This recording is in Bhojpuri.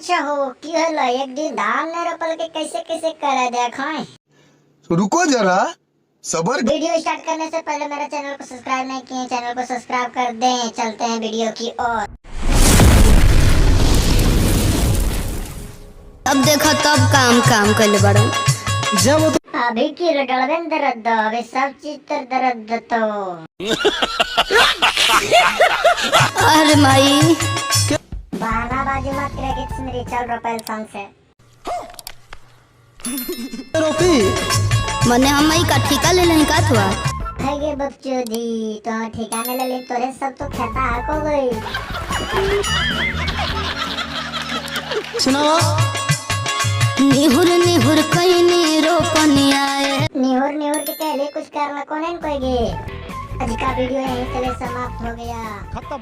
अच्छा हो कि हलो एक दिन धान ने रोपल के कैसे कैसे करे देखाएं। रुको जरा सबर। वीडियो स्टार्ट करने से पहले मेरे चैनल को सब्सक्राइब नहीं किए, चैनल को सब्सक्राइब कर दें। चलते हैं वीडियो की ओर। अब देखो तब काम कर बड़ो जब अभी की रगड़बेन दर्द अभी सब चीज तर दर्द तो अरे माई बहाना बाजी मत क्रेडिट मेरी चल रोपल संग से रोपी मने हम ई का ठिका ले नहीं का थुआ है गे बच्चों दी तो ठिकाने ले ली तोरे सब तो खाता है को गई। सुनावा निहुर कहीं रोपनी आए निहुर के कहले कुछ करना कोने कोई गे। आज का वीडियो यहीं से समाप्त हो गया। खत्म।